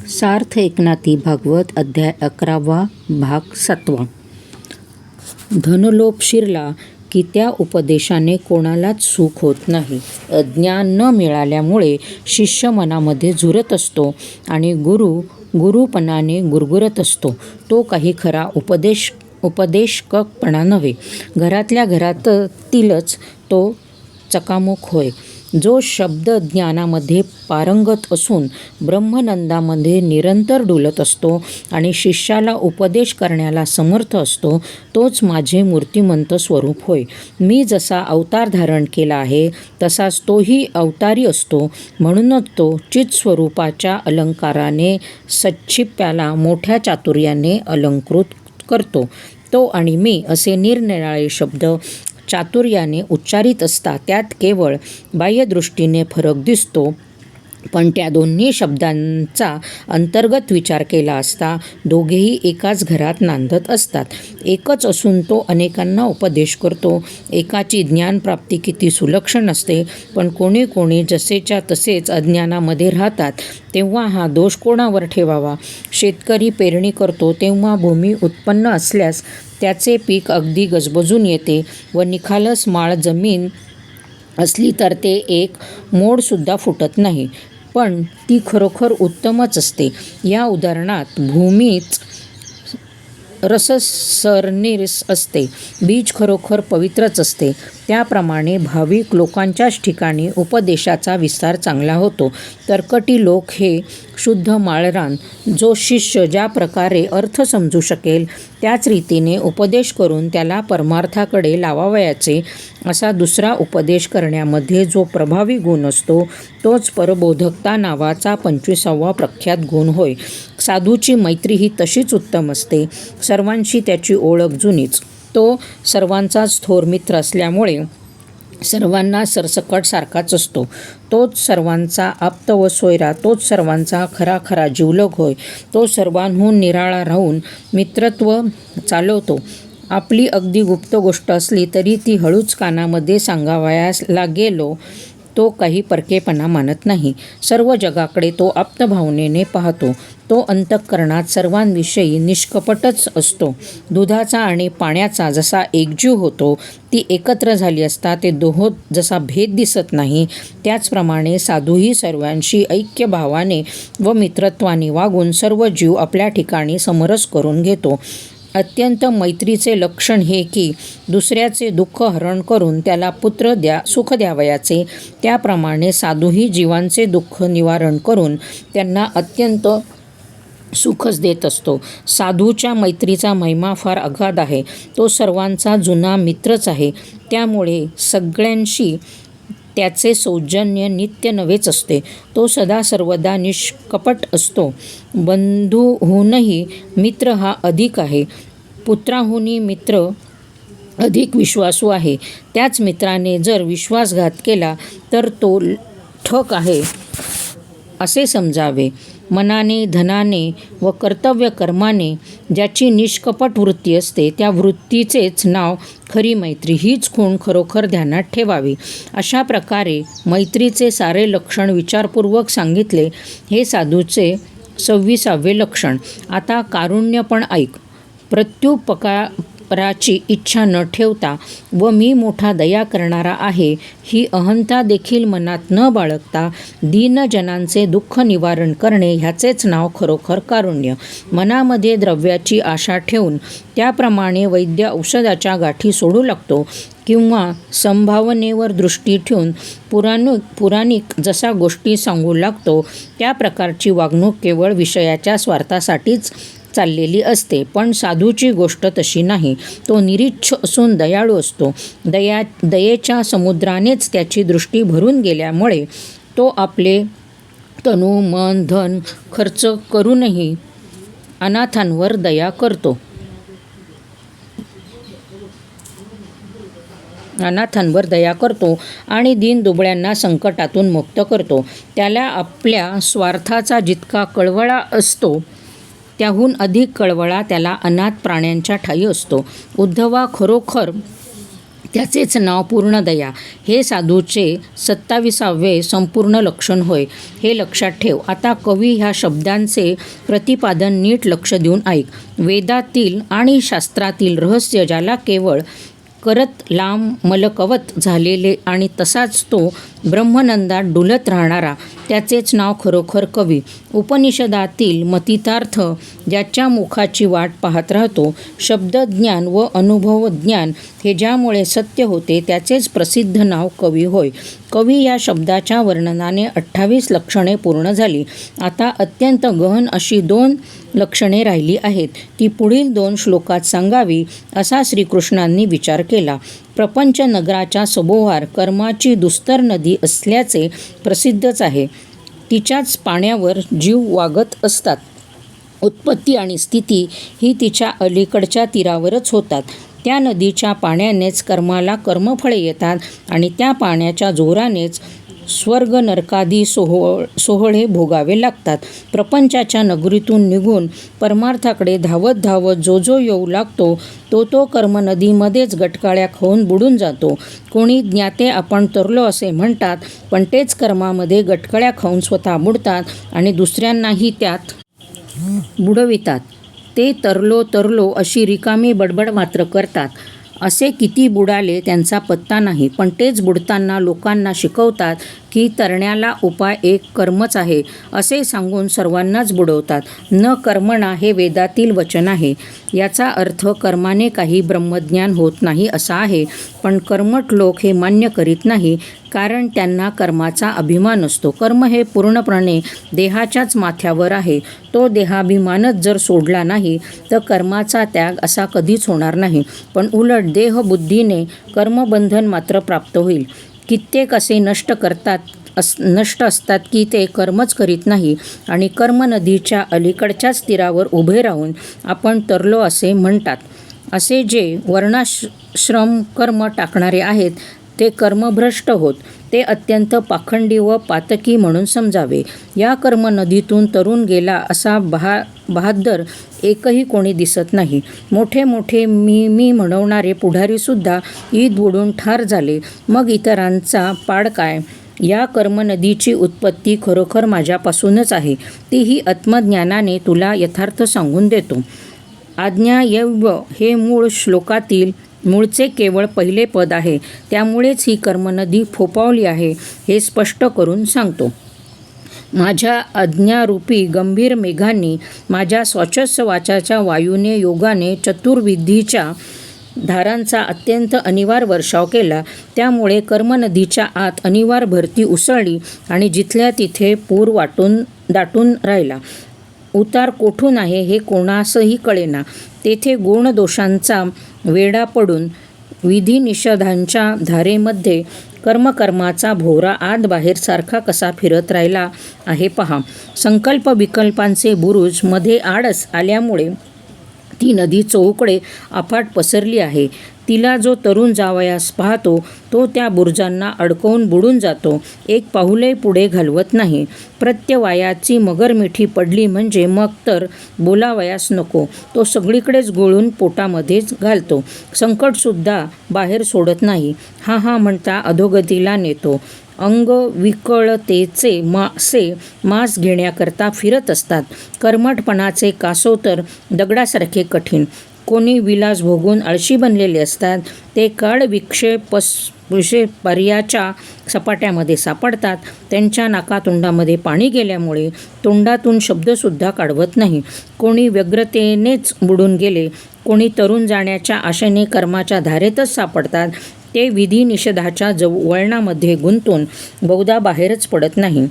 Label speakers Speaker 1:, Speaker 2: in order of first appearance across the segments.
Speaker 1: सार्थ एकनाथी भागवत अध्याय 11 भाग 7. धनलोभ शिरला की त्या उपदेशाने कोणालाच सुख होत नाही. ज्ञान न मिळाल्यामुळे शिष्य मनामध्ये झुरत असतो आणि गुरुपणाने गुरगुरत असतो. तो काही खरा उपदेशकपणा नव्हे, घरातल्या घरातीलच तो चकामुक होय. जो शब्द ज्ञानामध्ये पारंगत असून ब्रह्मनंदामध्ये निरंतर डुलत असतो आणि शिष्याला उपदेश करण्याला समर्थ असतो, तोच माझे मूर्तिमंत स्वरूप होय. मी जसा अवतार धारण केला आहे तसाच तोही अवतारी असतो. म्हणूनच तो चित्स्वरूपाच्या अलंकाराने सच्छिप्याला मोठ्या चातुर्याने अलंकृत करतो. तो आणि मी असे निरनिराळे शब्द चातुर्याने उच्चारित असता त्यात केवळ बाह्यदृष्टीने फरक दिसतो, पण त्या दोन्ही शब्दांचा अंतर्गत विचार केला असता दोघेही एकाच घरात नांदत असतात. एकच असून तो अनेकांना उपदेश करतो. एकाची ज्ञानप्राप्ती किती सुलक्षण असते, पण कोणी कोणी जसेच्या तसेच अज्ञानामध्ये राहतात. तेव्हा हा दोष कोणावर ठेवावा? शेतकरी पेरणी करतो तेव्हा भूमी उत्पन्न असल्यास त्याचे पीक अगदी गजबजून येते व निखालस माळ जमीन असली तर ते एक मोडसुद्धा फुटत नाही, पण ती खरोखर उत्तमच असते. या उदाहरणात भूमीच रससरनीस असते. बीज खरोखर पवित्रच असते. त्याप्रमाणे भाविक लोकांच्याच ठिकाणी उपदेशाचा विस्तार चांगला होतो. तरकटी लोक हे शुद्ध माळरान. जो शिष्य ज्या प्रकारे अर्थ समजू शकेल त्याच रीतीने उपदेश करून त्याला परमार्थाकडे लावावयाचे असा दुसरा उपदेश करण्यामध्ये जो प्रभावी गुण असतो तोच परबोधकता नावाचा 25वा प्रख्यात गुण होय. साधूची मैत्री ही तशीच उत्तम असते. सर्वांशी त्याची ओळख जुनीच. तो सर्वांचाच थोर मित्र असल्यामुळे सर्वांना सरसकट सारखाच असतो. तोच सर्वांचा आप्त व सोयरा, तोच सर्वांचा खरा जिवलग होय. तो सर्वांहून निराळा राहून मित्रत्व चालवतो. आपली अगदी गुप्त गोष्ट असली तरी ती हळूच कानामध्ये सांगावयाला गेलो तो काही परकेपणा मानत नाही. सर्व जगाकडे तो आप्तभावनेने पाहतो. तो अंतःकरणात सर्वांविषयी निष्कपटच असतो. दुधाचा आणि पाण्याचा जसा एकजीव होतो, ती एकत्र झाली असता ते दोहोत जसा भेद दिसत नाही, त्याचप्रमाणे साधूही सर्वांशी ऐक्यभावाने व मित्रत्वाने वागून सर्व जीव आपल्या ठिकाणी समरस करून घेतो. अत्यंत मैत्रीचे लक्षण हे की दुसऱ्याचे दुःख हरण करून त्याला सुख द्यावयाचे. त्याप्रमाणे साधूही जीवांचे दुःख निवारण करून त्यांना अत्यंत सुखच देत असतो. साधूच्या मैत्रीचा महिमा फार अगाध आहे. तो सर्वांचा जुना मित्रच आहे. त्यामुळे सगळ्यांशी त्याचे सौजन्य नित्य नवेच असते. तो सदा सर्वदा निष्कपट असतो. बंधूहूनही मित्र हा अधिक आहे. पुत्राहूनही मित्र अधिक विश्वासू आहे. त्याच मित्राने जर विश्वासघात केला तर तो ठग आहे असे समजावे. मनाने, धनाने व कर्तव्यकर्माने ज्याची निष्कपट वृत्ती असते त्या वृत्तीचेच नाव खरी मैत्री. हीच खूण खरोखर ध्यानात ठेवावी. अशा प्रकारे मैत्रीचे सारे लक्षण विचारपूर्वक सांगितले. हे साधूचे 26वे लक्षण. आता कारुण्य पण ऐक. प्रत्युपकाराची इच्छा न ठेवता व मी मोठा दया करणारा आहे ही अहंता देखील मनात न बाळगता दीनजनांचे दुःख निवारण करणे ह्याचेच नाव खरोखर कारुण्य. मनामध्ये द्रव्याची आशा ठेवून त्याप्रमाणे वैद्य औषधाच्या गाठी सोडू लागतो किंवा संभावनेवर दृष्टी ठेवून पुराणिक जसा गोष्टी सांगू लागतो, त्या प्रकारची वागणूक केवळ विषयाच्या स्वार्थासाठीच चाललेली असते. पण साधूची गोष्ट तशी नाही. तो निरीच्छ असून दयाळू असतो. दयेच्या समुद्रानेच त्याची दृष्टी भरून गेल्यामुळे तो आपले तनु, मन, धन खर्च करूनही अनाथांवर दया करतो आणि दीनदुबळ्यांना संकटातून मुक्त करतो. त्याला आपल्या स्वार्थाचा जितका कळवळा असतो त्याहून अधिक कळवळा त्याला अनाथ प्राण्यांच्या ठायी असतो. उद्धवा, खरोखर त्याचेच नाव पूर्णदया हे साधूचे 27वे संपूर्ण लक्षण होय. हे लक्षात ठेव. आता कवी ह्या शब्दांचे प्रतिपादन नीट लक्ष देऊन ऐक. वेदातील आणि शास्त्रातील रहस्य ज्याला केवळ करत लांब मलकवत झालेले आणि तसाच तो ब्रह्मनंदात डुलत राहणारा त्याचेच नाव खरोखर कवी. उपनिषदातील मतितार्थ ज्याच्या मुखाची वाट पाहत राहतो, शब्दज्ञान व अनुभवज्ञान हे ज्यामुळे सत्य होते त्याचेच प्रसिद्ध नाव कवी होय. कवी या शब्दाच्या वर्णनाने 28 लक्षणे पूर्ण झाली. आता अत्यंत गहन अशी 2 लक्षणे राहिली आहेत. ती पुढील 2 श्लोकात सांगावी असा श्रीकृष्णांनी विचार केला. प्रपंच नगराच्या सभोवार कर्माची दुस्तर नदी असल्याचे प्रसिद्धच आहे. तिच्याच पाण्यावर जीव वागत असतात. उत्पत्ती आणि स्थिती ही तिच्या अलीकडच्या तीरावरच होतात. त्या नदीच्या पाण्यानेच कर्माला कर्मफळे येतात आणि त्या पाण्याच्या जोरानेच स्वर्ग नरकादी सोहळे भोगावे लागतात. प्रपंचाच्या नगरीतून निघून परमार्थाकडे धावत धावत जो जो येऊ लागतो तो कर्मनदीमध्येच गटकाळ्या खाऊन बुडून जातो. कोणी ज्ञाते आपण तरलो असे म्हणतात, पण तेच कर्मामध्ये गटकळ्या खाऊन स्वतः बुडतात आणि दुसऱ्यांनाही त्यात बुडवितात. ते तरलो अशी रिकामी बडबड मात्र करतात. असे किती बुडाले त्यांचा पत्ता नाही, पण तेच बुडताना लोकांना शिकवतात की तरण्याला उपाय एक कर्मच आहे असे सांगून सर्वांनाच बुडवतात. न कर्मणा हे वेदातील वचन आहे. याचा अर्थ कर्माने काही ब्रह्मज्ञान होत नाही असा आहे. पण कर्मठ लोक हे मान्य करीत नाही, कारण त्यांना कर्माचा अभिमान असतो. कर्म हे पूर्णपणे देहाच्याच माथ्यावर आहे. तो देहाभिमानच जर सोडला नाही तर कर्माचा त्याग असा कधीच होणार नाही. पण उलट देहबुद्धीने कर्मबंधन मात्र प्राप्त होईल. कित्येक असे नष्ट असतात की ते कर्मच करीत नाही आणि कर्मनदीच्या अलीकडच्याच तीरावर उभे राहून आपण तरलो असे म्हणतात. असे जे वर्णाश्रम कर्म टाकणारे आहेत ते कर्मभ्रष्ट होत. ते अत्यंत पाखंडी व पातकी म्हणून समजावे. या कर्मनदीतून तरुण गेला असा बहादर एकही कोणी दिसत नाही. मोठे मोठे मी म्हणवणारे पुढारीसुद्धा ईद बुडून ठार झाले. मग इतरांचा पाड काय? या कर्मनदीची उत्पत्ती खरोखर माझ्यापासूनच आहे. तीही आत्मज्ञानाने तुला यथार्थ सांगून देतो. आज्ञायव्य हे मूळ श्लोकातील मूळचे केवळ पहिले पद आहे. त्यामुळेच ही कर्मनदी फोपावली आहे हे स्पष्ट करून सांगतो. माझ्या आज्ञारूपी गंभीर मेघांनी माझ्या स्वाचस्वाचाच्या वायूने योगाने चतुर्विधीच्या धारांचा अत्यंत अनिवार्य वर्षाव केला. त्यामुळे कर्मनदीच्या आत अनिवार्य भरती उसळली आणि जिथल्या तिथे पूर दाटून राहिला. उतार कोठून आहे हे कोणासही कळेना. तेथे गुणदोषांचा वेढा पडून विधिनिषेधांच्या धारेमध्ये कर्माचा भोवरा आत बाहेर सारखा कसा फिरत राहिला आहे पहा. संकल्प विकल्पांचे बुरुज मध्ये आडस आल्यामुळे ती नदी चहूकडे अफाट पसरली आहे. तिला जो तरुण जावयास पाहतो तो त्या बुरुजांना अडकवून बुडून जातो. एक पाऊलही पुढे घालवत नाही. प्रत्यवायाची मगर मिठी पडली म्हणजे मग तर बोलावयास नको. तो सगळीकडेच गोळून पोटामध्येच घालतो. संकटसुद्धा बाहेर सोडत नाही. हा म्हणता अधोगतीला नेतो. अंगविकळतेचे मास घेण्याकरता फिरत असतात. कर्मठपणाचे कासव तर दगडासारखे कठीण. कोणी विलास भोगून आळशी बनलेले असतात. ते काळ पर्याच्या सपाट्यामध्ये सापडतात. त्यांच्या नाकातोंडामध्ये पाणी गेल्यामुळे तोंडातून शब्दसुद्धा काढवत नाही. कोणी व्यग्रतेनेच बुडून गेले. कोणी तरुण जाण्याच्या आशेने कर्माच्या धारेतच सापडतात. ते विधी निषेधाच्या वळणामध्ये गुंतून बहुधा बाहेरच पडत नाही.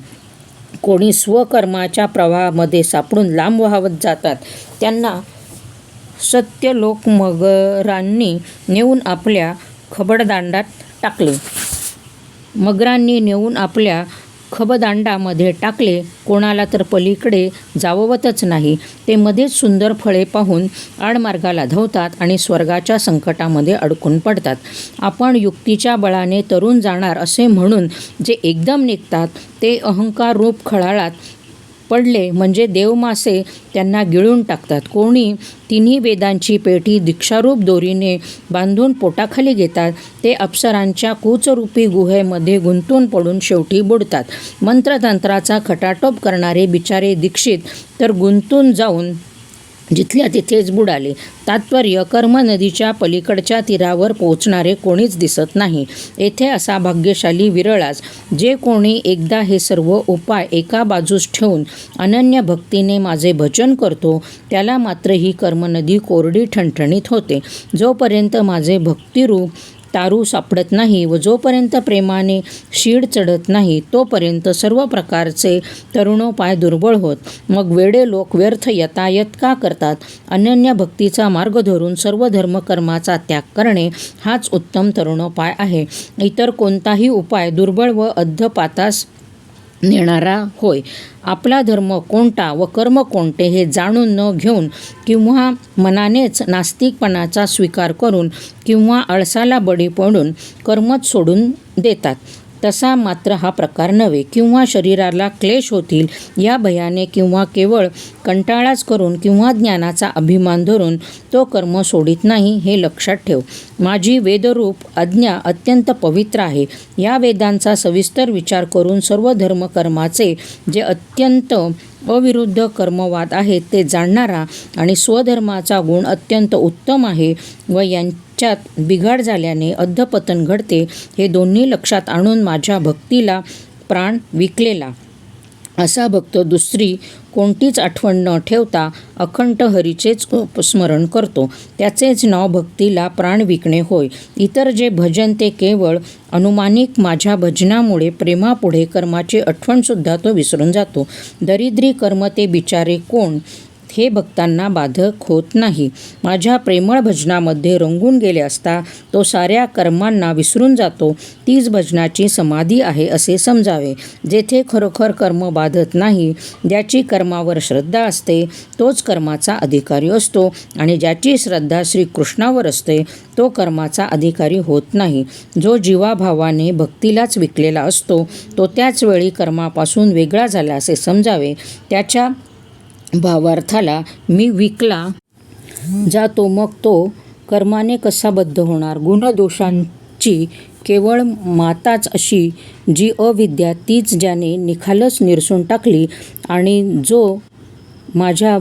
Speaker 1: कोणी स्वकर्माच्या प्रवाहामध्ये सापडून लांब वाहवत जातात. त्यांना सत्यलोक मगरांनी नेऊन आपल्या खबदांडामध्ये टाकले. कोणाला तर पलीकडे जाववतच नाही. ते मध्येच सुंदर फळे पाहून आडमार्गाला धावतात आणि स्वर्गाच्या संकटामध्ये अडकून पडतात. आपण युक्तीच्या बळाने तरुण जाणार असे म्हणून जे एकदम निघतात ते अहंकार रूप खळाळात पडले म्हणजे देवमासे त्यांना गिळून टाकतात. कोणी तिन्ही वेदांची पेटी दीक्षारूप दोरीने बांधून पोटाखाली घेतात. ते अप्सरांच्या कूचरूपी गुहेमध्ये गुंतून पडून शेवटी बुडतात. मंत्रतंत्राचा खटाटोप करणारे बिचारे दीक्षित तर गुंतून जाऊन जिथल्या तिथेच बुडाले. तात्पर्य, कर्म नदीच्या पलीकडच्या तीरावर पोहोचणारे कोणीच दिसत नाही. येथे असा भाग्यशाली विरळाच. जे कोणी एकदा हे सर्व उपाय एका बाजूस ठेवून अनन्य भक्तीने माझे भजन करतो, त्याला मात्र ही कर्मनदी कोरडी ठणठणीत होते. जोपर्यंत माझे भक्तिरूप तारू सापडत नाही व जोपर्यंत प्रेमाने शीड चढत नाही, तोपर्यंत सर्व प्रकारचे तरुणोपाय दुर्बळ होत. मग वेडे लोक व्यर्थ यतायत का करतात? अनन्य भक्तीचा मार्ग धरून सर्व धर्मकर्माचा त्याग करणे हाच उत्तम तरुणोपाय आहे. इतर कोणताही उपाय दुर्बळ व अधपातास नेणारा होय. आपला धर्म कोणता व कर्म कोणते हे जाणून न घेऊन किंवा मनानेच नास्तिकपणाचा स्वीकार करून किंवा आळसाला बळी पडून कर्मच सोडून देतात. तसा मात्र हा प्रकार नव्हे. किंवा शरीराला क्लेश होतील या भयाने किंवा केवळ कंटाळाच करून किंवा ज्ञानाचा अभिमान धरून तो कर्म सोडित नाही, हे लक्षात ठेव. माझी वेदरूप आज्ञा अत्यंत पवित्र आहे. या वेदांचा सविस्तर विचार करून सर्व धर्मकर्माचे जे अत्यंत अविरुद्ध कर्मवाद आहेत ते जाणणारा आणि स्वधर्माचा गुण अत्यंत उत्तम आहे व यांच्यात बिघाड झाल्याने अधपतन घडते, हे दोन्ही लक्षात आणून माझ्या भक्तीला प्राण विकलेला असा भक्त दुसरी कोणतीच आठवण न ठेवता अखंड हरीचेच स्मरण करतो. त्याचेच नाव भक्तीला प्राण विकणे होय. इतर जे भजन ते केवळ अनुमानिक. माझ्या भजनामुळे प्रेमापुढे कर्माची आठवणसुद्धा तो विसरून जातो. दरिद्री कर्म ते बिचारे कोण हे भक्तांना बाधक होत नाही. माझ्या प्रेमळ भजनामध्ये रंगून गेले असता तो साऱ्या कर्मांना विसरून जातो. तीच भजनाची समाधी आहे असे समजावे. जेथे खरोखर कर्म बाधत नाही, ज्याची कर्मावर श्रद्धा असते, तोच कर्माचा अधिकारी असतो आणि ज्याची श्रद्धा श्रीकृष्णावर असते, तो कर्माचा अधिकारी होत नाही. जो जीवाभावाने भक्तीलाच विकलेला असतो, तो त्याच वेळी कर्मापासून वेगळा झाला असे समजावे. त्याच्या भावार्थाला मी विकला जातो, मग तो कर्माने कसा बद्ध होणार? गुणदोषांची केवळ माताच अशी जी अविद्या, तीच ज्याने निखालस निरसून टाकली आणि जो माझ्या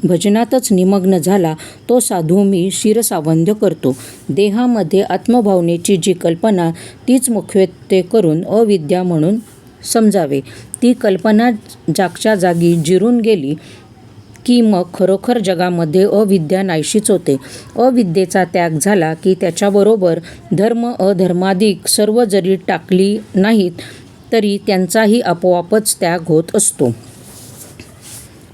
Speaker 1: भजनातच निमग्न झाला, तो साधू मी शिरसावंद्य करतो. देहामध्ये आत्मभावनेची जी कल्पना, तीच मुख्यत्वे करून अविद्या म्हणून समजावे. ती कल्पना जागच्या जागी जिरून गेली की मग खरोखर जगामध्ये अविद्या नाहीशीच होते. अविद्येचा त्याग झाला की त्याच्याबरोबर धर्म अधर्मादिक सर्व जरी टाकली नाहीत तरी त्यांचाही आपोआपच त्याग होत असतो.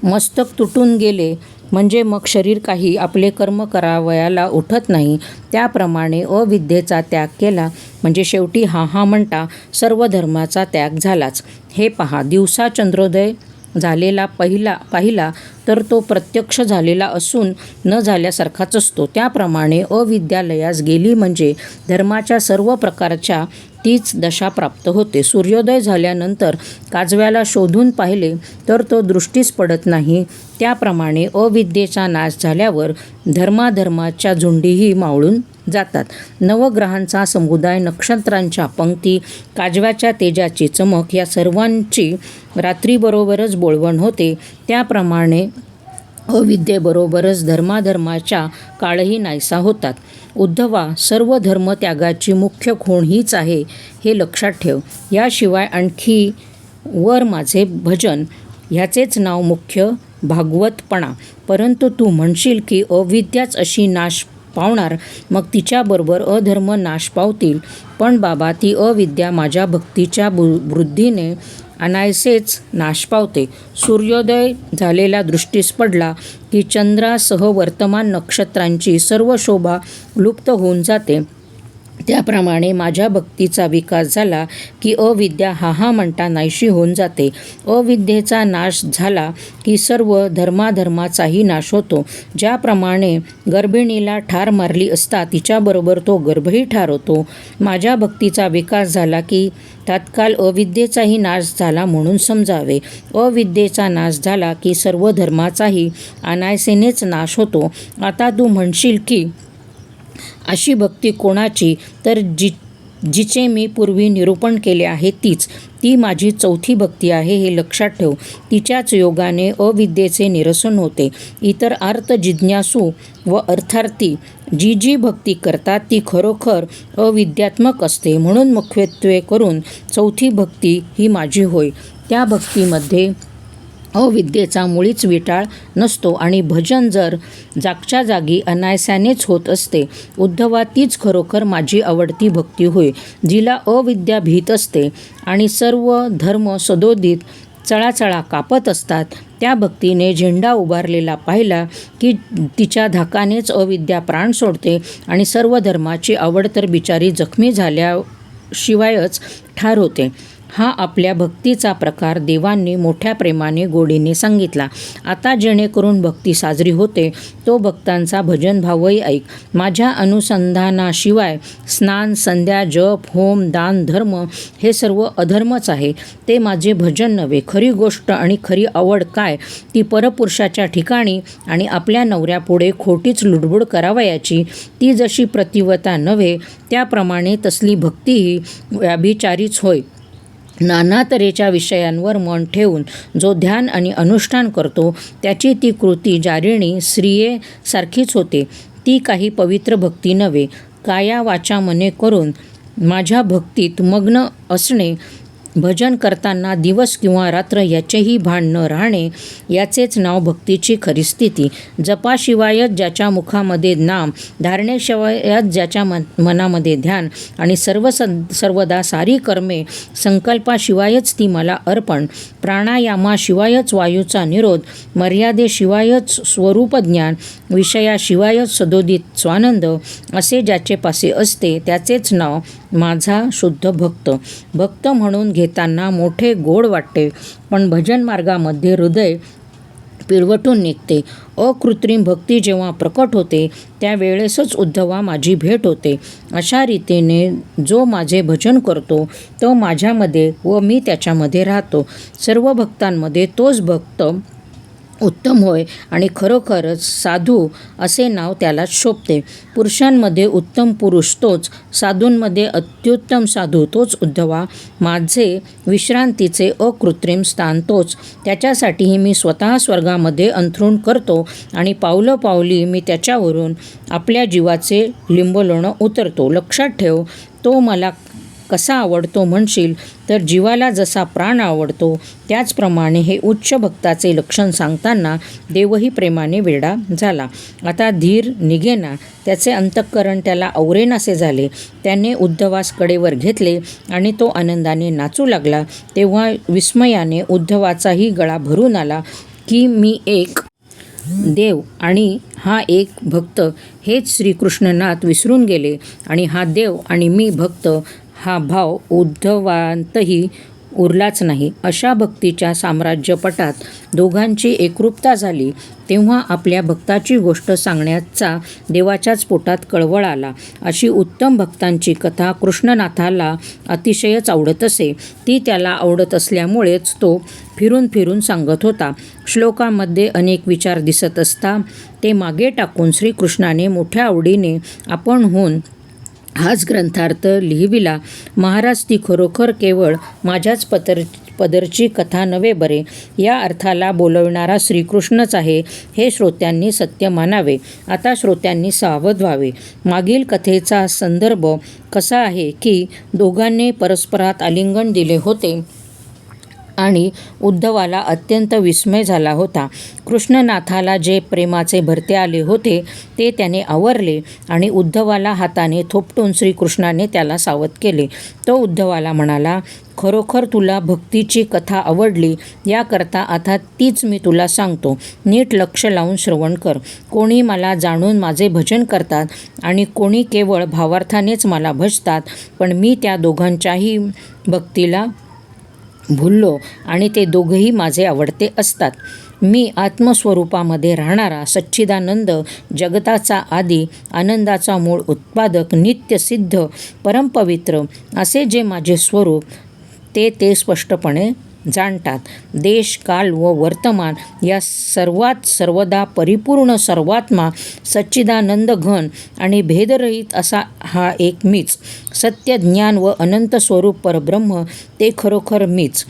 Speaker 1: मस्तक तुटून गेले म्हणजे मग शरीर काही आपले कर्म करावयाला उठत नाही. त्याप्रमाणे अविद्येचा त्याग केला म्हणजे शेवटी हा म्हणता सर्व धर्माचा त्याग झालाच. हे पहा, दिवसा चंद्रोदय झालेला पाहिला तर तो प्रत्यक्ष झालेला असून न झाल्यासारखाच असतो. त्याप्रमाणे अविद्यालयास गेली म्हणजे धर्माच्या सर्व प्रकारच्या तीच दशा प्राप्त होते. सूर्योदय झाल्यानंतर काजव्याला शोधून पाहिले तर तो दृष्टीस पडत नाही. त्याप्रमाणे अविद्येचा नाश झाल्यावर धर्माधर्माच्या झुंडीही मावळून जातात. नवग्रहांचा समुदाय, नक्षत्रांच्या पंक्ती, काजव्याच्या तेजाची चमक या सर्वांची रात्रीबरोबरच बोळवण होते. त्याप्रमाणे अविद्येबरोबरच धर्माधर्माच्या काळही नाहीसा होतात. उद्धवा, सर्व धर्मत्यागाची मुख्य खूण हीच आहे, हे लक्षात ठेव. याशिवाय आणखी वर माझे भजन, ह्याचेच नाव मुख्य भागवतपणा. परंतु तू म्हणशील की अविद्याच अशी नाश पावणार, मग तिच्याबरोबर अधर्म नाश पावतील. पण बाबा, ती अविद्या माझ्या भक्तीच्या वृद्धीने अनायसेच नाश पावते. सूर्योदय झालेला दृष्टीस पडला की चंद्रासह वर्तमान नक्षत्रांची सर्व शोभा लुप्त होऊन जाते. त्याप्रमाणे माझ्या भक्तीचा विकास झाला की अविद्या हा म्हणता नाहीशी होऊन जाते. अविद्येचा नाश झाला की सर्व धर्माधर्माचाही नाश होतो. ज्याप्रमाणे गर्भिणीला ठार मारली असता तिच्याबरोबर तो गर्भही ठार होतो. माझ्या भक्तीचा विकास झाला की तत्काल अविद्येचाही नाश झाला म्हणून समजावे. अविद्येचा नाश झाला की सर्व धर्माचाही अनायसेनेच नाश होतो. आता तू म्हणशील की अशी भक्ती कोणाची, तर जिचे मी पूर्वी निरूपण केले आहे तीच. ती माझी चौथी भक्ती आहे हे लक्षात ठेव. तिच्याच योगाने अविद्येचे निरसन होते. इतर अर्थ जिज्ञासू व अर्थार्थी जी जी भक्ती करतात ती खरोखर अविद्यात्मक असते. म्हणून मुख्यत्वे करून चौथी भक्ती ही माझी होय. त्या भक्तीमध्ये अविद्येचा मुळीच विटाळ नसतो आणि भजन जर जागच्या जागी अनायासानेच होत असते. उद्धवा, तीच खरोखर माझी आवडती भक्ती होय. जिला अविद्या भीत असते आणि सर्व धर्म सदोदित चळाचळा कापत असतात, त्या भक्तीने झेंडा उभारलेला पाहिला की तिच्या धाकानेच अविद्या प्राण सोडते आणि सर्व धर्माची आवड तर बिचारी जखमी झाल्याशिवायच ठार होते. हा आपल्या भक्तीचा प्रकार देवांनी मोठ्या प्रेमाने गोडीने सांगितला. आता जेणेकरून भक्ती साजरी होते तो भक्तांचा भजनभावही ऐक. माझ्या अनुसंधानाशिवाय स्नान, संध्या, जप, होम, दान, धर्म हे सर्व अधर्मच आहे. ते माझे भजन नव्हे. खरी गोष्ट आणि खरी आवड काय, ती परपुरुषाच्या ठिकाणी आणि आपल्या नवऱ्यापुढे खोटीच लुडबुड करावयाची. ती जशी प्रतिवता नव्हे त्याप्रमाणे तसली भक्तीही व्याभिचारीच होय. नाना तऱ्हेच्या विषयांवर मन ठेवून जो ध्यान आणि अनुष्ठान करतो त्याची ती कृती जारिणी स्त्रियेसारखीच होते. ती काही पवित्र भक्ती नव्हे. काया वाचा मने करून माझ्या भक्तीत मग्न असणे, भजन करताना दिवस किंवा रात्र याचेही भान न राहणे, याचेच नाव भक्तीची खरी स्थिती. जपाशिवायच ज्याच्या मुखामध्ये नाम, धारणेशिवायच ज्याच्या मनामध्ये ध्यान आणि सर्वदा सारी कर्मे संकल्पाशिवायच ती मला अर्पण, प्राणायामाशिवायच वायूचा निरोध, मर्यादेशिवायच स्वरूपज्ञान, विषयाशिवायच सदोदित स्वानंद, असे ज्याचे पासे असते त्याचेच नाव माझा शुद्ध भक्त. भक्त म्हणून घेताना मोठे गोड वाटते, पण भजन मार्गामध्ये हृदय पिळवटून निघते. अकृत्रिम भक्ती जेव्हा प्रकट होते त्यावेळेसच उद्धवा माझी भेट होते. अशा रीतीने जो माझे भजन करतो तो माझ्यामध्ये व मी त्याच्यामध्ये राहतो. सर्व भक्तांमध्ये तोच भक्त उत्तम होय आणि खरोखरच साधू असे नाव त्यालाच शोभते. पुरुषांमध्ये उत्तम पुरुष तोच, साधूंमध्ये अत्युत्तम साधू तोच उद्धवा. माझे विश्रांतीचे अकृत्रिम स्थान तोच. त्याच्यासाठीही मी स्वतः स्वर्गामध्ये अंथरूण करतो आणि पावलोपावली मी त्याच्यावरून आपल्या जीवाचे लिंबलोणं उतरतो. लक्षात ठेव, तो मला कसा आवडतो म्हणशील तर जीवाला जसा प्राण आवडतो त्याचप्रमाणे हे उच्च भक्ताचे लक्षण सांगताना देवही प्रेमाने वेडा झाला. आता धीर निघेना, त्याचे अंतःकरण त्याला आवरेनासे झाले. त्याने उद्धवास कडेवर घेतले आणि तो आनंदाने नाचू लागला. तेव्हा विस्मयाने उद्धवाचाही गळा भरून आला की मी एक देव आणि हा एक भक्त हेच श्रीकृष्णनाथ विसरून गेले आणि हा देव आणि मी भक्त हा भाव उद्धवांतही उरलाच नाही. अशा भक्तीच्या साम्राज्यपटात दोघांची एकरूपता झाली तेव्हा आपल्या भक्ताची गोष्ट सांगण्याचा देवाच्याच पोटात कळवळ आला. अशी उत्तम भक्तांची कथा कृष्णनाथाला अतिशयच आवडत असे. ती त्याला आवडत असल्यामुळेच तो फिरून फिरून सांगत होता. श्लोकामध्ये अनेक विचार दिसत असता ते मागे टाकून श्रीकृष्णाने मोठ्या आवडीने आपणहून हाच ग्रंथार्थ लिहिविला. महाराज, ती खरोखर केवळ माझ्याच पदरची कथा नव्हे बरे. या अर्थाला बोलविणारा श्रीकृष्णच आहे हे श्रोत्यांनी सत्य मानावे. आता श्रोत्यांनी सावध व्हावे. मागील कथेचा संदर्भ कसा आहे की दोघांनी परस्परात आलिंगन दिले होते आणि उद्धवाला अत्यंत विस्मय झाला होता. कृष्णनाथाला जे प्रेमाचे भरते आले होते ते त्याने आवरले आणि उद्धवाला हाताने थोपटून श्रीकृष्णाने त्याला सावध केले. तो उद्धवाला म्हणाला, खरोखर तुला भक्तीची कथा आवडली, याकरता आता तीच मी तुला सांगतो. नीट लक्ष लावून श्रवण कर. कोणी मला जाणून माझे भजन करतात आणि कोणी केवळ भावार्थानेच मला भजतात, पण मी त्या दोघांच्याही भक्तीला भुललो आणि ते दोघंही माझे आवडते असतात. मी आत्मस्वरूपामध्ये राहणारा सच्चिदानंद, जगताचा आदी, आनंदाचा मूळ उत्पादक, नित्यसिद्ध, परमपवित्र असे जे माझे स्वरूप ते स्पष्टपणे जाणतात. देश, काल व वर्तमान या सर्वात सर्वदा परिपूर्ण सर्वात्मा, सच्चिदानंद घन आणि भेदरहित असा हा एक मीच, सत्य, ज्ञान व अनंत स्वरूप परब्रह्म ते खरोखर मीच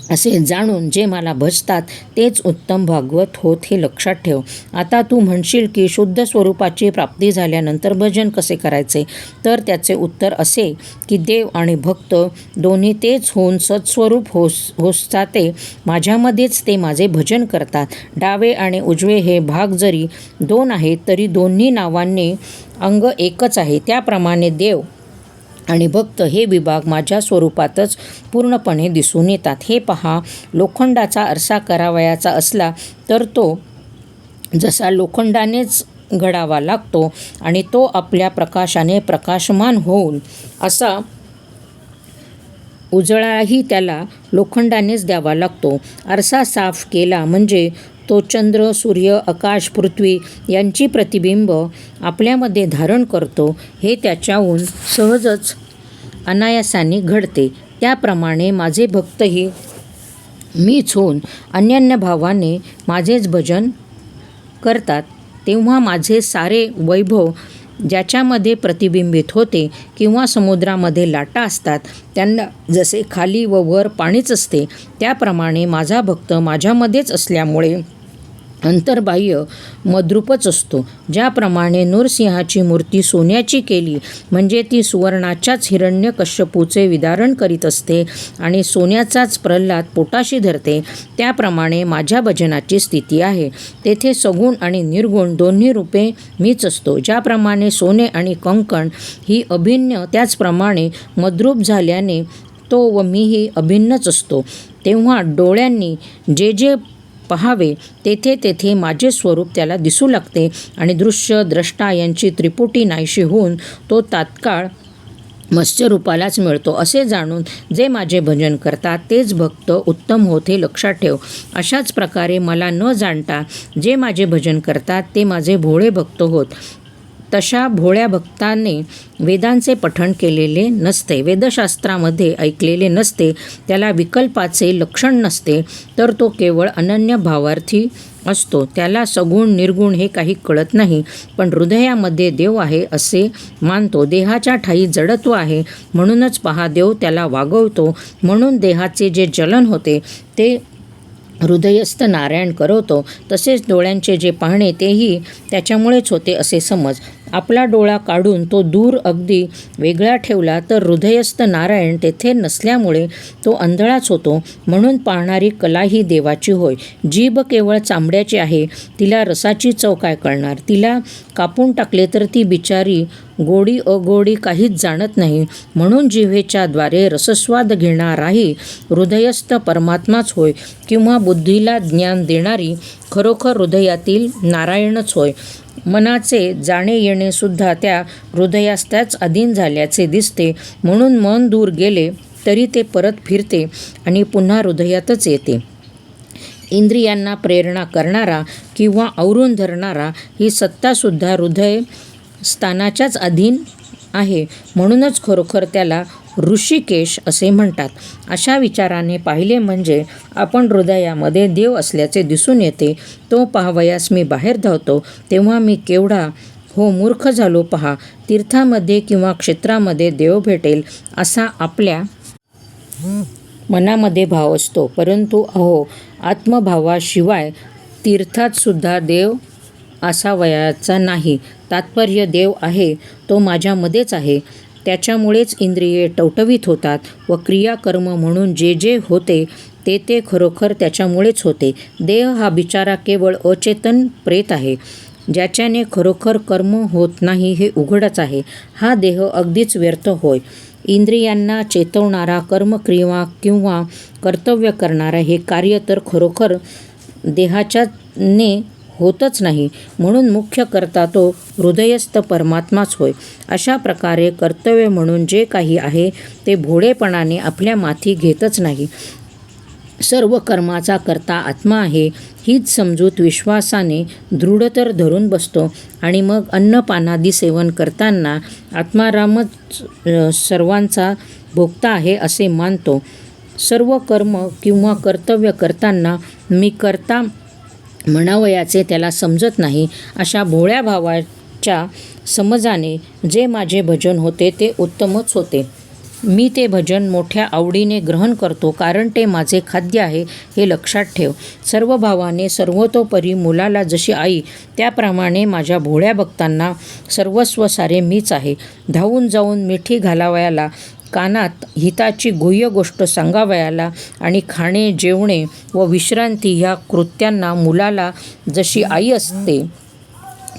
Speaker 1: असे जाणून जे मला भजतात तेच उत्तम भागवत होत हे लक्षात ठेव. आता तू म्हणशील की शुद्ध स्वरूपाची प्राप्ती झाल्यानंतर भजन कसे करायचे? तर त्याचे उत्तर असे की देव आणि भक्त दोन्ही तेच होऊन सत्स्वरूप होसते माझ्यामध्येच ते माझे भजन करतात. डावे आणि उजवे हे भाग जरी दोन आहेत तरी दोन्ही नावांनी अंग एकच आहे. त्याप्रमाणे देव आणि भक्त हे विभाग माझ्या स्वरूपातच पूर्णपणे दिसून येतात. हे पहा, लोखंडाचा आरसा करावयाचा असला तर तो जसा लोखंडानेच घडावा लागतो आणि तो आपल्या प्रकाशाने प्रकाशमान होऊन असा उजळाही त्याला लोखंडानेच द्यावा लागतो. आरसा साफ केला म्हणजे तो चंद्र, सूर्य, आकाश, पृथ्वी यांची प्रतिबिंब आपल्यामध्ये धारण करतो. हे त्याच्याहून सहजच अनायासाने घडते. त्याप्रमाणे माझे भक्तही मीच होऊन अनन्य भावाने माझेच भजन करतात. तेव्हा माझे सारे वैभव ज्याच्यामध्ये प्रतिबिंबित होते किंवा समुद्रामध्ये लाटा असतात त्यांना जसे खाली व वर पाणीच असते त्याप्रमाणे माझा भक्त माझ्यामध्येच असल्यामुळे अंतर्बाह्य मद्रूपच असतो. ज्याप्रमाणे नृसिंहाची मूर्ती सोन्याची केली म्हणजे ती सुवर्णाच्याच हिरण्यकश्यपूचे विदारण करीत असते आणि सोन्याचाच प्रल्हाद पोटाशी धरते, त्याप्रमाणे माझ्या भजनाची स्थिती आहे. तेथे सगुण आणि निर्गुण दोन्ही रूपे मीच असतो. ज्याप्रमाणे सोने आणि कंकण ही अभिन्न त्याचप्रमाणे मद्रूप झाल्याने तो व मीही अभिन्नच असतो. तेव्हा डोळ्यांनी जे जे पहावे तेथे तेथे माझे स्वरूप त्याला दिसू लागते आणि दृश्य द्रष्टा यांची त्रिपुटी नाहीशी होऊन तो तात्काळ मत्स्यरूपालाच मिळतो. असे जाणून जे माझे भजन करतात तेच भक्त उत्तम होत हे लक्षात ठेव. अशाच प्रकारे मला न जाणता जे माझे भजन करतात ते माझे भोळे भक्त होत. तशा भोळ्या भक्ताने वेदांचे पठण केलेले नसते, वेदशास्त्रामध्ये ऐकलेले नसते, त्याला विकल्पाचे लक्षण नसते, तर तो केवळ अनन्य भावार्थी असतो. त्याला सगुण निर्गुण हे काही कळत नाही, पण हृदयामध्ये देव आहे असे मानतो. देहाच्या ठायी जडत्व आहे म्हणूनच पहा देव त्याला वागवतो. म्हणून देहाचे जे जलन होते ते हृदयस्थ नारायण करवतो. तसेच डोळ्यांचे जे पाहणे तेही त्याच्यामुळेच होते असे समज. आपला डोळा काढून तो दूर अगदी वेगळा ठेवला तर हृदयस्थ नारायण तेथे नसल्यामुळे तो अंधळाच होतो. म्हणून पाहणारी कला ही देवाची होय. जीभ केवळ चांबड्याची आहे, तिला रसाची चव काय कळणार? तिला कापून टाकले तर ती बिचारी गोडी अगोडी काहीच जाणत नाही. म्हणून जिव्हेच्या द्वारे रसस्वाद घेणाराही हृदयस्थ परमात्माच होय, किंवा बुद्धीला ज्ञान देणारी खरोखर हृदयातील नारायणच होय. मनाचे जाणे येणे सुद्धा त्या हृदयास्थाच अधीन झाल्याचे दिसते. म्हणून मन दूर गेले तरी ते परत फिरते आणि पुन्हा हृदयातच येते. इंद्रियांना प्रेरणा करणारा किंवा आवरून धरणारा ही सत्तासुद्धा हृदय स्थानाच्याच अधीन आहे. म्हणूनच खरोखर त्याला ऋषिकेश असे म्हणतात. अशा विचाराने पाहिले म्हणजे आपण हृदयामध्ये देव असल्याचे दिसून येते. तो पाहावयास मी बाहेर धावतो तेव्हा मी केवढा मूर्ख झालो पहा. तीर्थामध्ये किंवा क्षेत्रामध्ये देव भेटेल असा आपल्या मनामध्ये भाव असतो, परंतु आत्मभावाशिवाय तीर्थात सुद्धा देव असावयाचा नाही. तात्पर्य देव आहे तो माझ्यामध्येच आहे. त्याच्यामुळेच इंद्रिये टवटवीत होतात व क्रियाकर्म म्हणून जे जे होते ते ते खरोखर त्याच्यामुळेच होते. देह हा बिचारा केवळ अचेतन प्रेत आहे, ज्याच्याने खरोखर कर्म होत नाही हे उघडच आहे. हा देह अगदीच व्यर्थ होय. इंद्रियांना चेतवणारा कर्मक्रिया किंवा कर्तव्य करणारा हे कार्य तर खरोखर देहाच्याने होतच नाही. म्हणून मुख्य करता तो हृदयस्थ परमात्माच होय. अशा प्रकारे कर्तव्य म्हणून जे काही आहे ते भोळेपणाने आपल्या माथी घेतच नाही. सर्व कर्माचा कर्ता आत्मा आहे हीच समजूत विश्वासाने दृढतर धरून बसतो आणि मग अन्नपानादी सेवन करताना आत्मारामच सर्वांचा भोगता आहे असे मानतो. सर्व कर्म किंवा कर्तव्य करताना मी करता म्हणावयाचे त्याला समजत नाही. अशा भोळ्या भावाच्या समजाने जे माझे भजन होते ते उत्तमच होते. मी ते भजन मोठ्या आवडीने ग्रहण करतो, कारण ते माझे खाद्य आहे हे लक्षात ठेव. सर्व भावाने सर्वतोपरी मुलाला जशी आई, त्याप्रमाणे माझ्या भोळ्या भक्तांना सर्वस्व सारे मीच आहे. धावून जाऊन मिठी घालावयाला, कानात हिताची गुह्य गोष्ट सांगावयाला आणि खाणे, जेवणे व विश्रांती ह्या कृत्यांना मुलाला जशी आई असते,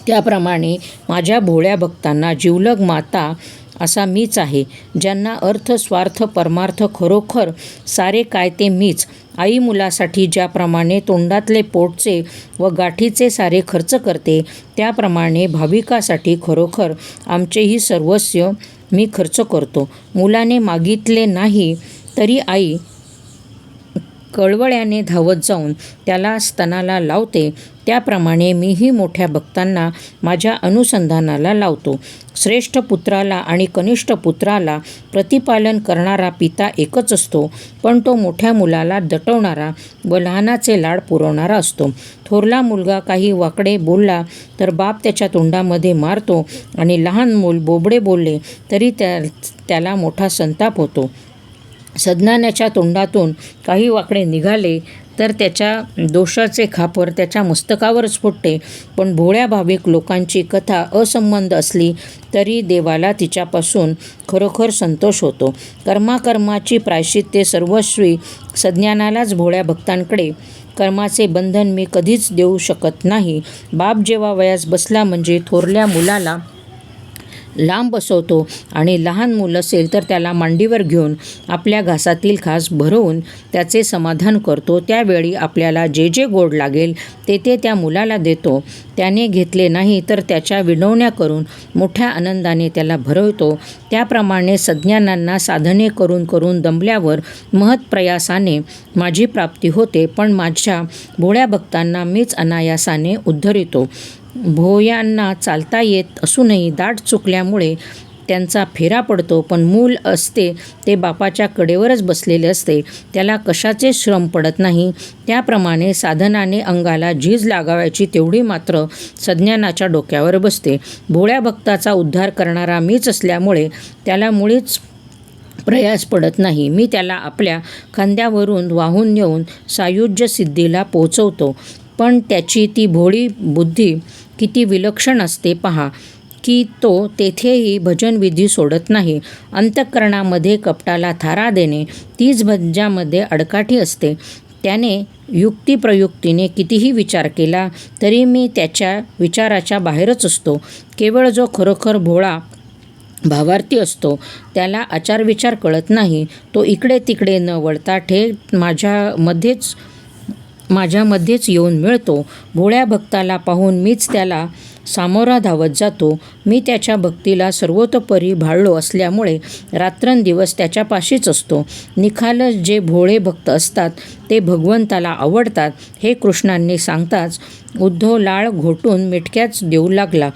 Speaker 1: त्याप्रमाणे माझ्या भोळ्या भक्तांना जिवलग माता असा मीच आहे. ज्यांना अर्थ, स्वार्थ, परमार्थ खरोखर सारे काय ते मीच. आई मुलासाठी ज्याप्रमाणे तोंडातले पोटचे व गाठीचे सारे खर्च करते, त्याप्रमाणे भाविकासाठी खरोखर आमचेही सर्वस्व मी खर्च करतो. मुलाने मागितले नाही तरी आई कळवळ्याने धावत जाऊन त्याला स्तनाला लावते, त्याप्रमाणे मीही मोठ्या भक्तांना माझ्या अनुसंधानाला लावतो. श्रेष्ठ पुत्राला आणि कनिष्ठ पुत्राला प्रतिपालन करणारा पिता एकच असतो, पण तो मोठ्या मुलाला दटवणारा व लहानाचे लाड पुरवणारा असतो. थोरला मुलगा काही वाकडे बोलला तर बाप त्याच्या तोंडामध्ये मारतो आणि लहान मूल बोबडे बोलले तरी त्याला मोठा संताप होतो. सज्ञानाच्या तोंडातून काही वाकडे निघाले तर त्याच्या दोषाचे खापर त्याच्या मस्तकावरच फुटते. पण भोळ्या भाविक लोकांची कथा असंबद्ध असली तरी देवाला तिच्यापासून खरोखर संतोष होतो. कर्माची प्रायश्चित्ते सर्वस्वी सज्ञानालाच भोळ्या भक्तांकडे कर्माचे बंधन मी कधीच देऊ शकत नाही. बाप जेव्हा वयास बसला म्हणजे थोरल्या मुलाला लांब बसवतो आणि लहान मूल असेल तर त्याला मांडीवर घेऊन आपल्या घासातील घास भरवून त्याचे समाधान करतो. त्यावेळी आपल्याला जे जे गोड लागेल ते ते त्या मुलाला देतो. त्याने घेतले नाही तर त्याच्या विनवण्या करून मोठ्या आनंदाने त्याला भरवतो. त्याप्रमाणे सज्ञानांना साधने करून करून दमल्यावर महत्प्रयासाने माझी प्राप्ती होते, पण माझ्या भोळ्या भक्तांना मीच अनायासाने उद्धरितो. भोयांना चालता येत असूनही दाट चुकल्यामुळे त्यांचा फेरा पडतो, पण मूल असते ते बापाच्या कडेवरच बसलेले असते, त्याला कशाचे श्रम पडत नाही. त्याप्रमाणे साधनाने अंगाला झीज लागावयाची तेवढी मात्र सज्ञानाच्या डोक्यावर बसते. भोळ्या भक्ताचा उद्धार करणारा मीच असल्यामुळे त्याला मुळीच प्रयास पडत नाही. मी त्याला आपल्या खांद्यावरून वाहून नेऊन सायुज्य सिद्धीला पोहोचवतो. पण त्याची ती भोळी बुद्धी किती विलक्षण असते पहा, की तो तेथेही भजनविधी सोडत नाही. अंतःकरणामध्ये कपटाला थारा देणे तीच भज्यामध्ये अडकाठी असते. त्याने युक्तिप्रयुक्तीने कितीही विचार केला तरी मी त्याच्या विचाराच्या बाहेरच असतो. केवळ जो खरोखर भोळा भावार्थी असतो त्याला आचारविचार कळत नाही. तो इकडे तिकडे न वळता थेट माझ्यामध्येच येऊन मिळतो. भोळ्या भक्ताला पाहून मीच त्याला सामोरा धावत जातो. मी त्याच्या भक्तीला सर्वतोपरी भाळलो असल्यामुळे रात्रंदिवस त्याच्यापाशीच असतो. निखालस जे भोळे भक्त असतात ते भगवंताला आवडतात हे कृष्णांनी सांगताच उद्धव लाळ घोटून मिटक्याच देऊ लागला.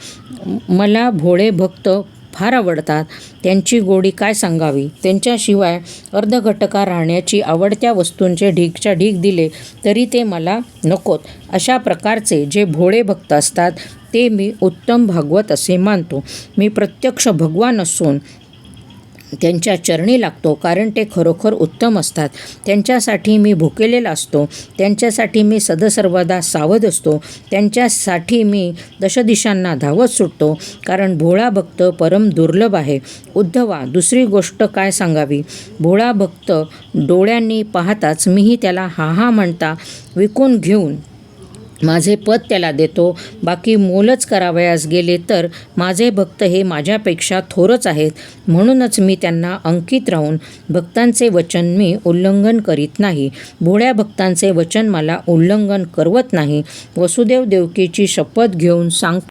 Speaker 1: मला भोळे भक्त फार आवडतात. त्यांची गोडी काय सांगावी. त्यांच्याशिवाय अर्धघटका राहण्याची आवडत्या वस्तूंचे ढीगच्या ढीग दिले तरी ते मला नकोत. अशा प्रकारचे जे भोळे भक्त असतात ते मी उत्तम भागवत असे मानतो. मी प्रत्यक्ष भगवान असून त्यांच्या चरणी लागतो, कारण ते खरोखर उत्तम असतात. त्यांच्यासाठी मी भुकेलेला असतो. त्यांच्यासाठी मी सदसर्वदा सावध असतो. त्यांच्यासाठी मी दशदिशांना धावत सुटतो, कारण भोळा भक्त परम दुर्लभ आहे. उद्धवा, दुसरी गोष्ट काय सांगावी. भोळा भक्त डोळ्यांनी पाहताच मीही त्याला हा हा म्हणता विकून घेऊन माझे पद त्याला देतो. बाकी मोलच करावयास गेले तर माझे भक्त हे माझ्यापेक्षा थोरच आहेत. म्हणूनच मी त्यांना अंकित राहून भक्तांचे वचन मी उल्लंघन करीत नाही. भोळ्या भक्तांचे वचन मला उल्लंघन करवत नाही. वसुदेव देवकीची शपथ घेऊन सांगतो